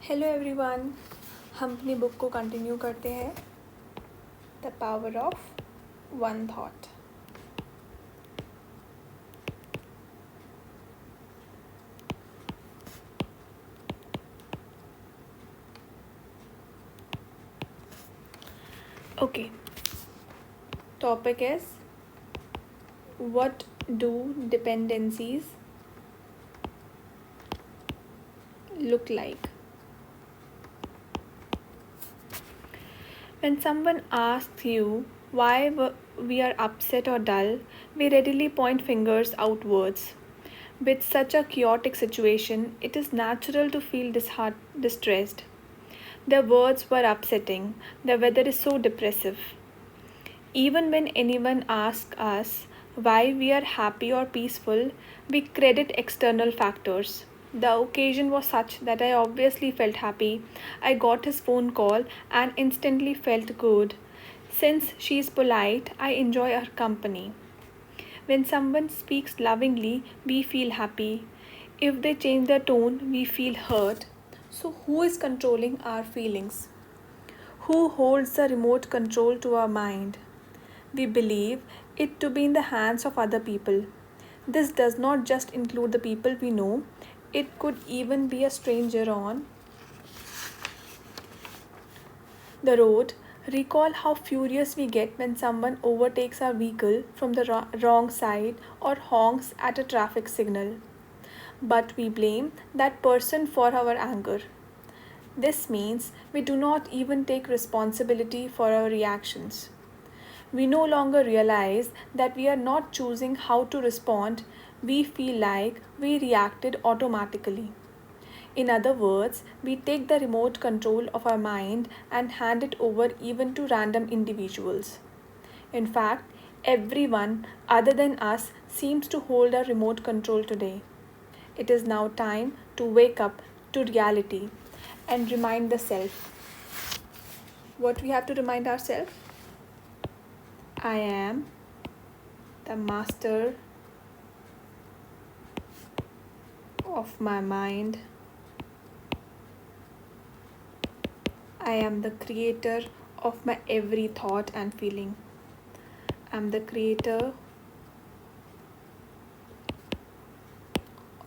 Hello everyone. हम अपनी book को कंटिन्यू करते हैं। The power of one thought. Okay, topic is what do dependencies look like? When someone asks you why we are upset or dull, we readily point fingers outwards. With such a chaotic situation, it is natural to feel distressed. The words were upsetting. The weather is so depressive. Even when anyone asks us why we are happy or peaceful, we credit external factors. The occasion was such that I obviously felt happy. I got his phone call and instantly felt good. Since she is polite, I enjoy her company. When someone speaks lovingly, we feel happy. If they change their tone, we feel hurt. So, who is controlling our feelings? Who holds the remote control to our mind? We believe it to be in the hands of other people. This does not just include the people we know, it could even be a stranger on the road. Recall how furious we get when someone overtakes our vehicle from the wrong side or honks at a traffic signal. But we blame that person for our anger. This means we do not even take responsibility for our reactions. We no longer realize that we are not choosing how to respond, we feel like we reacted automatically. In other words, we take the remote control of our mind and hand it over even to random individuals. In fact, everyone other than us seems to hold a remote control today. It is now time to wake up to reality and remind the self. What we have to remind ourselves? I am the master of my mind. I am the creator of my every thought and feeling. I am the creator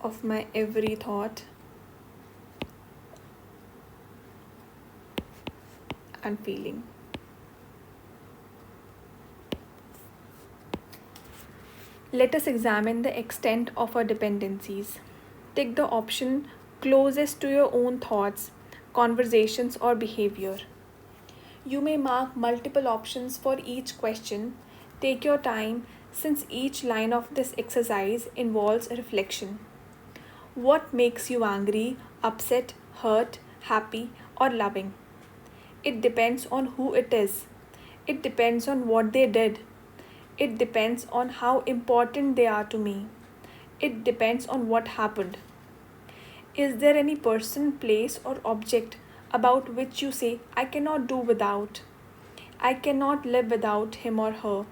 of my every thought and feeling. Let us examine the extent of our dependencies. Take the option closest to your own thoughts, conversations, or behavior. You may mark multiple options for each question. Take your time since each line of this exercise involves reflection. What makes you angry, upset, hurt, happy, or loving? It depends on who it is. It depends on what they did. It depends on how important they are to me. It depends on what happened. Is there any person, place, or object about which you say, I cannot do without? I cannot live without him or her.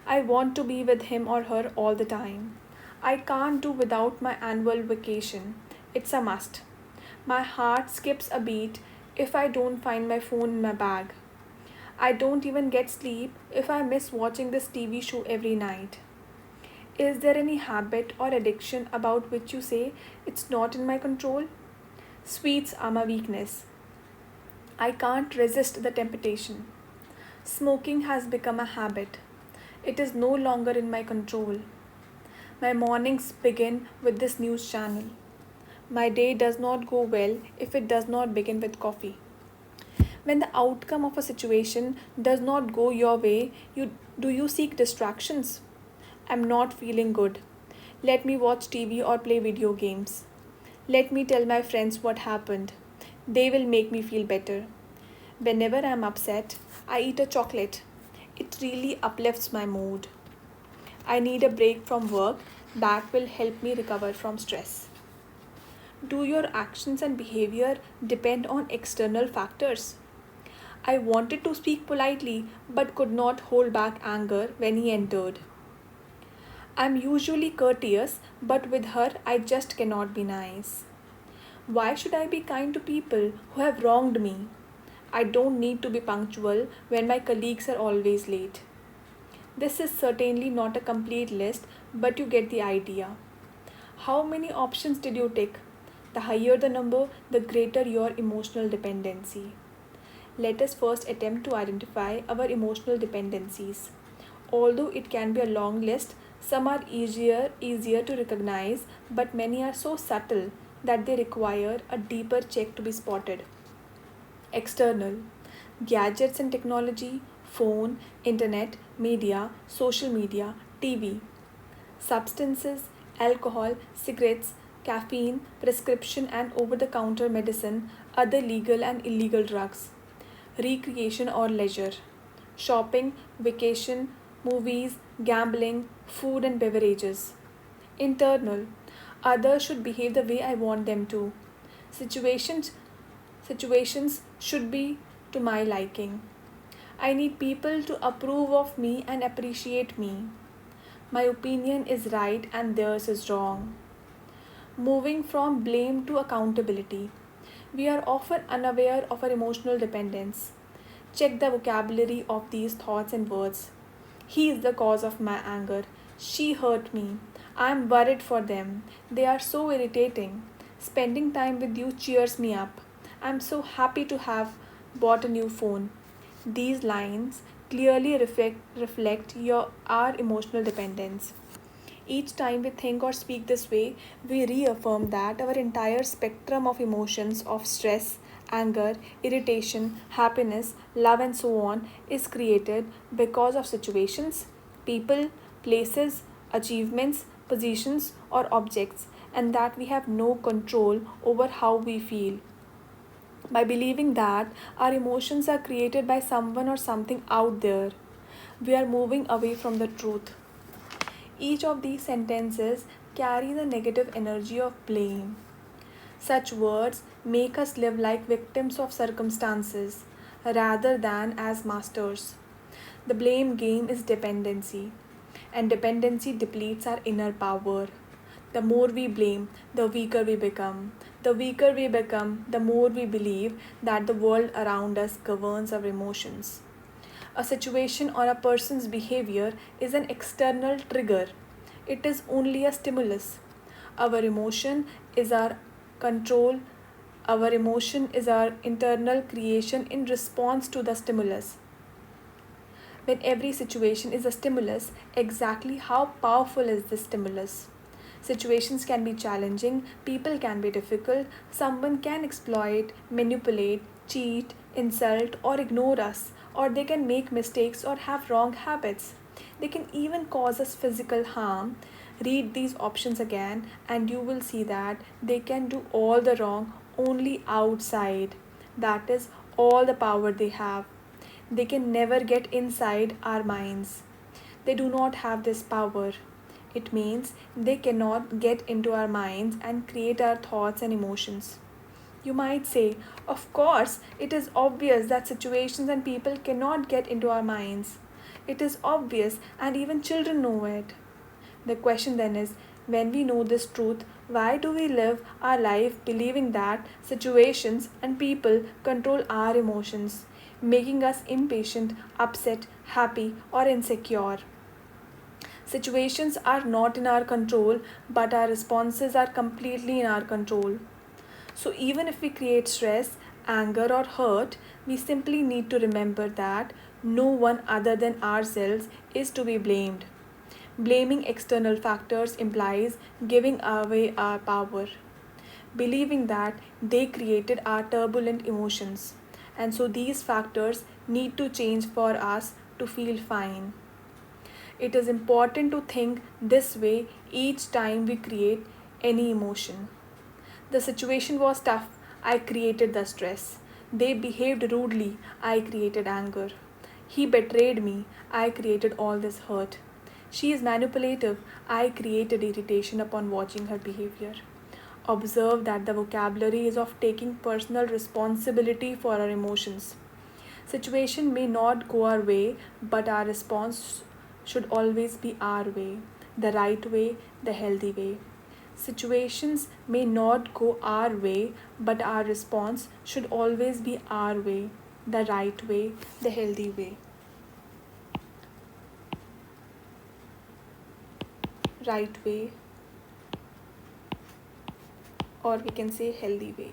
I want to be with him or her all the time. I can't do without my annual vacation. It's a must. My heart skips a beat if I don't find my phone in my bag. I don't even get sleep if I miss watching this TV show every night. Is there any habit or addiction about which you say it's not in my control? Sweets are my weakness. I can't resist the temptation. Smoking has become a habit. It is no longer in my control. My mornings begin with this news channel. My day does not go well if it does not begin with coffee. When the outcome of a situation does not go your way, do you seek distractions? I'm not feeling good. Let me watch TV or play video games. Let me tell my friends what happened. They will make me feel better. Whenever I'm upset, I eat a chocolate. It really uplifts my mood. I need a break from work that will help me recover from stress. Do your actions and behavior depend on external factors? I wanted to speak politely but could not hold back anger when he entered. I'm usually courteous, but with her I just cannot be nice. Why should I be kind to people who have wronged me? I don't need to be punctual when my colleagues are always late. This is certainly not a complete list, but you get the idea. How many options did you tick? The higher the number, the greater your emotional dependency. Let us first attempt to identify our emotional dependencies. Although it can be a long list, some are easier to recognize, but many are so subtle that they require a deeper check to be spotted. External: gadgets and technology, phone, internet, media, social media, TV. Substances: alcohol, cigarettes, caffeine, prescription and over the counter medicine, other legal and illegal drugs. Recreation or leisure: shopping, vacation, movies, gambling, food and beverages. Internal: others should behave the way I want them to. Situations situations should be to my liking. I need people to approve of me and appreciate me. My opinion is right and theirs is wrong. Moving from blame to accountability. We are often unaware of our emotional dependence. Check the vocabulary of these thoughts and words. He is the cause of my anger. She hurt me. I am worried for them. They are so irritating. Spending time with you cheers me up. I am so happy to have bought a new phone. These lines clearly reflect our emotional dependence. Each time we think or speak this way, we reaffirm that our entire spectrum of emotions of stress, anger, irritation, happiness, love, and so on is created because of situations, people, places, achievements, positions, or objects, and that we have no control over how we feel. By believing that our emotions are created by someone or something out there, we are moving away from the truth. Each of these sentences carry the negative energy of blame. Such words make us live like victims of circumstances rather than as masters. The blame game is dependency, and dependency depletes our inner power. The more we blame, the weaker we become. The weaker we become, the more we believe that the world around us governs our emotions. A situation or a person's behavior is an external trigger. It is only a stimulus. Our emotion is our control. Our emotion is our internal creation in response to the stimulus. When every situation is a stimulus, exactly how powerful is this stimulus? Situations can be challenging, people can be difficult, someone can exploit, manipulate, cheat, insult, or ignore us, or they can make mistakes or have wrong habits. They can even cause us physical harm. Read these options again, and you will see that they can do all the wrong only outside. That is all the power they have. They can never get inside our minds. They do not have this power. It means they cannot get into our minds and create our thoughts and emotions. You might say, of course, it is obvious that situations and people cannot get into our minds. It is obvious, and even children know it. The question then is, when we know this truth, why do we live our life believing that situations and people control our emotions, making us impatient, upset, happy, or insecure? Situations are not in our control, but our responses are completely in our control. So, even if we create stress, anger, or hurt, we simply need to remember that no one other than ourselves is to be blamed. Blaming external factors implies giving away our power, believing that they created our turbulent emotions. And so, these factors need to change for us to feel fine. It is important to think this way each time we create any emotion. The situation was tough. I created the stress. They behaved rudely. I created anger. He betrayed me. I created all this hurt. She is manipulative. I created irritation upon watching her behavior. Observe that the vocabulary is of taking personal responsibility for our emotions. Situation may not go our way, but our response should always be our way, the right way, the healthy way. Situations may not go our way, but our response should always be our way, the right way, the healthy way. Right way, or we can say healthy way.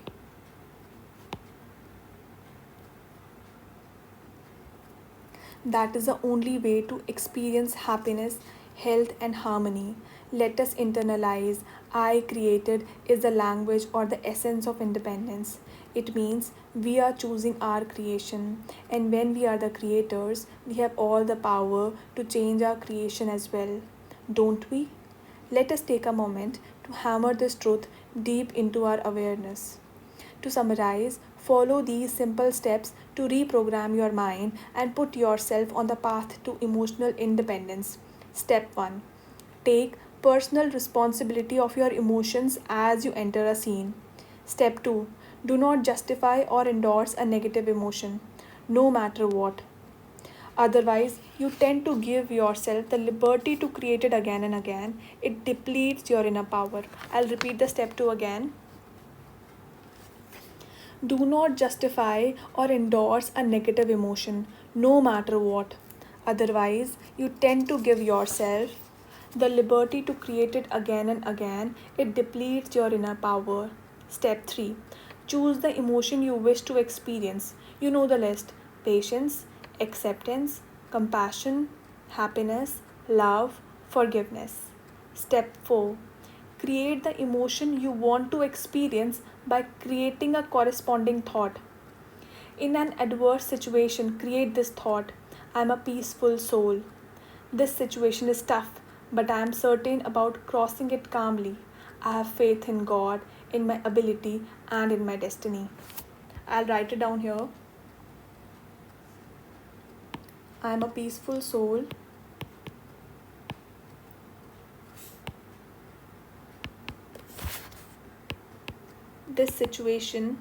That is the only way to experience happiness, health, and harmony. Let us internalize I created is the language or the essence of independence. It means we are choosing our creation, and when we are the creators, we have all the power to change our creation as well. Don't we? Let us take a moment to hammer this truth deep into our awareness. To summarize, follow these simple steps to reprogram your mind and put yourself on the path to emotional independence. Step 1. Take personal responsibility of your emotions as you enter a scene. Step 2. Do not justify or endorse a negative emotion, no matter what. Otherwise, you tend to give yourself the liberty to create it again and again. It depletes your inner power. I'll repeat the step 2 again. Do not justify or endorse a negative emotion, no matter what. Otherwise, you tend to give yourself the liberty to create it again and again. It depletes your inner power. Step 3. Choose the emotion you wish to experience. You know the list: patience, acceptance, compassion, happiness, love, forgiveness. Step 4. Create the emotion you want to experience by creating a corresponding thought. In an adverse situation, create this thought: I am a peaceful soul. This situation is tough, but I am certain about crossing it calmly. I have faith in God, in my ability, and in my destiny. I'll write it down here. I am a peaceful soul. This situation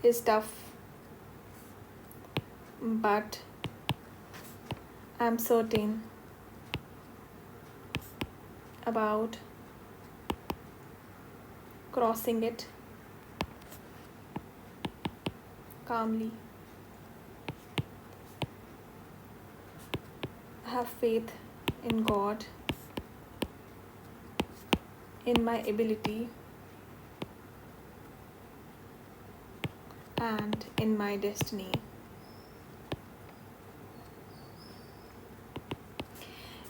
is tough, but I'm certain about crossing it calmly. I have faith in God, in my ability, and in my destiny.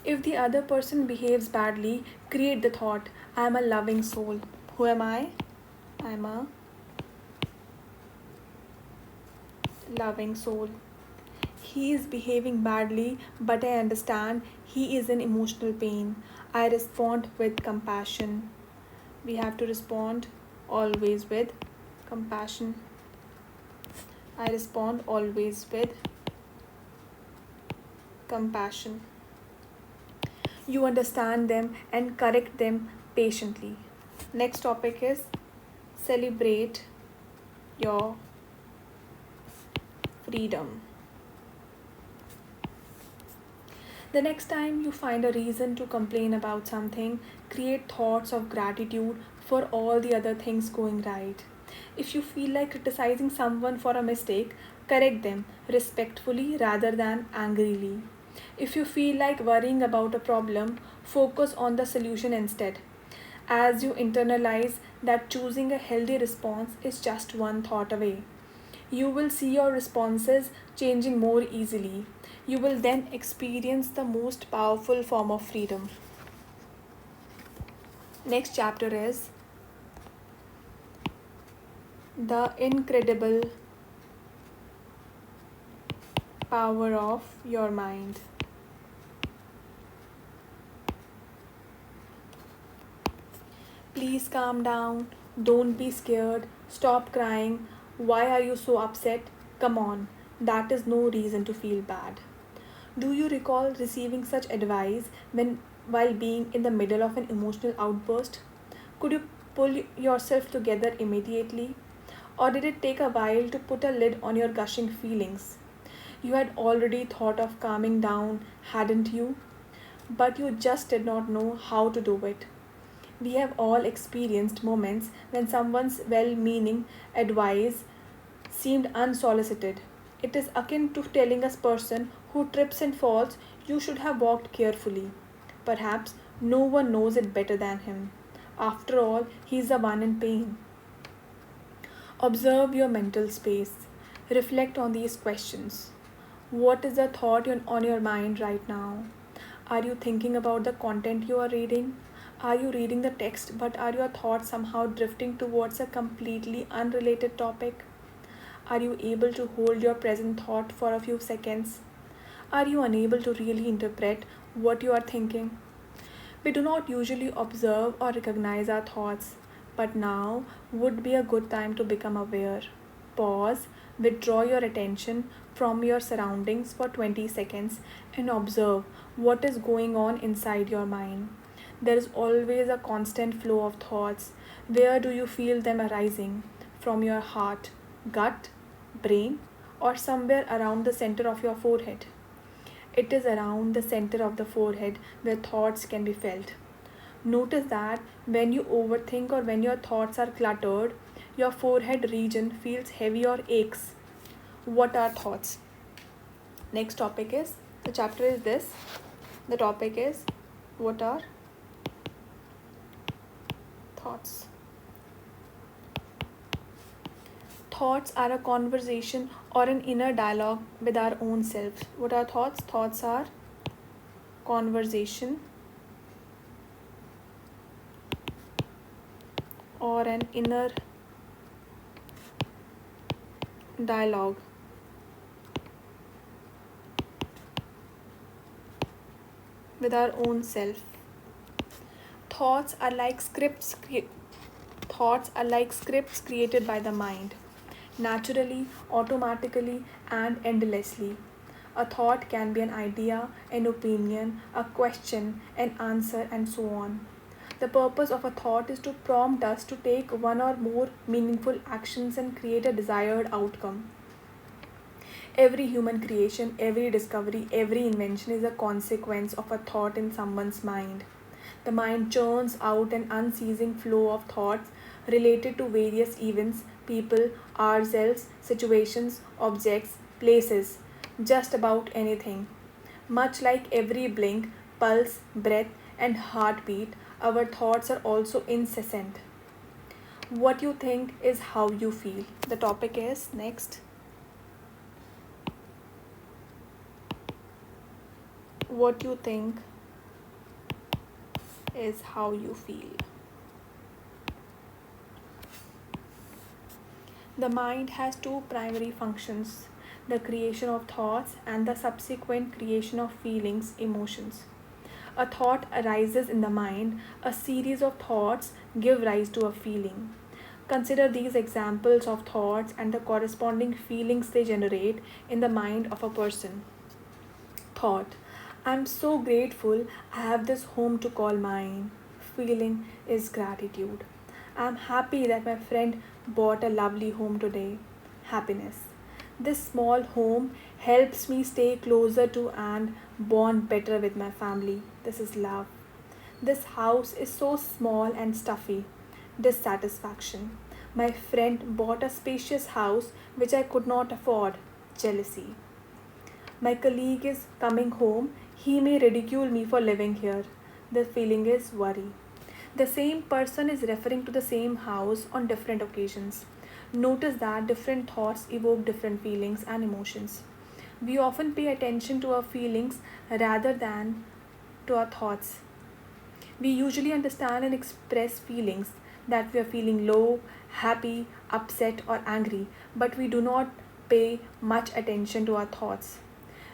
If the other person behaves badly, create the thought: I am a loving soul. Who am I? I am a loving soul. He is behaving badly, but I understand he is in emotional pain. I respond with compassion. We have to respond always with compassion. I respond always with compassion. You understand them and correct them patiently. Next topic is celebrate your freedom. The next time you find a reason to complain about something, create thoughts of gratitude for all the other things going right. If you feel like criticizing someone for a mistake, correct them respectfully rather than angrily. If you feel like worrying about a problem, focus on the solution instead. As you internalize that choosing a healthy response is just one thought away, you will see your responses changing more easily. You will then experience the most powerful form of freedom. Next chapter is the incredible power of your mind. Please calm down. Don't be scared. Stop crying. Why are you so upset? Come on. That is no reason to feel bad. Do you recall receiving such advice while being in the middle of an emotional outburst? Could you pull yourself together immediately? Or did it take a while to put a lid on your gushing feelings? You had already thought of calming down, hadn't you? but you just did not know how to do it. We have all experienced moments when someone's well meaning advice seemed unsolicited. It is akin to telling a person who trips and falls, "You should have walked carefully." Perhaps no one knows it better than him. After all, he is the one in pain. Observe your mental space. Reflect on these questions. What is the thought on your mind right now? Are you thinking about the content you are reading? Are you reading the text, but are your thoughts somehow drifting towards a completely unrelated topic? Are you able to hold your present thought for a few seconds? Are you unable to really interpret what you are thinking? We do not usually observe or recognize our thoughts, but now would be a good time to become aware. Pause, withdraw your attention from your surroundings for 20 seconds and observe what is going on inside your mind. There is always a constant flow of thoughts. Where do you feel them arising? From your heart, gut, brain, or somewhere around the center of your forehead? It is around the center of the forehead where thoughts can be felt. Notice that when you overthink or when your thoughts are cluttered, your forehead region feels heavy or aches. What are thoughts? Next topic is the chapter is this. The topic is what are thoughts? Thoughts are a conversation or an inner dialogue with our own self. What are thoughts? Thoughts are conversation or an inner dialogue with our own self. Thoughts are like thoughts are like scripts created by the mind, naturally, automatically, and endlessly. A thought can be an idea, an opinion, a question, an answer, and so on. The purpose of a thought is to prompt us to take one or more meaningful actions and create a desired outcome. Every human creation, every discovery, every invention is a consequence of a thought in someone's mind. The mind churns out an unceasing flow of thoughts related to various events, people, ourselves, situations, objects, places, just about anything. Much like every blink, pulse, breath, and heartbeat, our thoughts are also incessant. What you think is how you feel. The topic is next. What you think is how you feel. The mind has two primary functions: the creation of thoughts and the subsequent creation of feelings, emotions. A thought arises in the mind, a series of thoughts give rise to a feeling. Consider these examples of thoughts and the corresponding feelings they generate in the mind of a person. Thought: I'm so grateful I have this home to call mine. Feeling is gratitude. I'm happy that my friend bought a lovely home today. Happiness. This small home helps me stay closer to and bond better with my family. This is love. This house is so small and stuffy. Dissatisfaction. My friend bought a spacious house which I could not afford. Jealousy. My colleague is coming home. He may ridicule me for living here. The feeling is worry. The same person is referring to the same house on different occasions. Notice that different thoughts evoke different feelings and emotions. We often pay attention to our feelings rather than to our thoughts. We usually understand and express feelings that we are feeling low, happy, upset, or angry, but we do not pay much attention to our thoughts.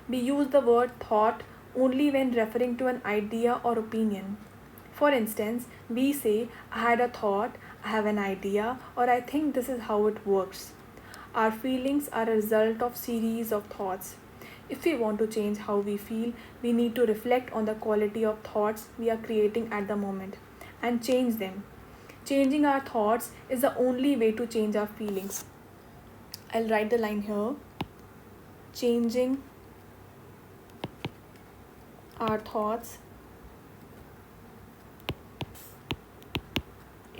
We use the word thought only when referring to an idea or opinion. For instance, we say, I had a thought, I have an idea, or I think this is how it works. Our feelings are a result of series of thoughts. If we want to change how we feel, we need to reflect on the quality of thoughts we are creating at the moment and change them. Changing our thoughts is the only way to change our feelings. I'll write the line here. Changing our thoughts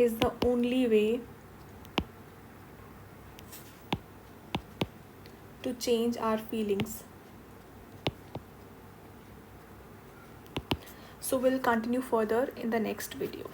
is the only way to change our feelings. So we'll continue further in the next video.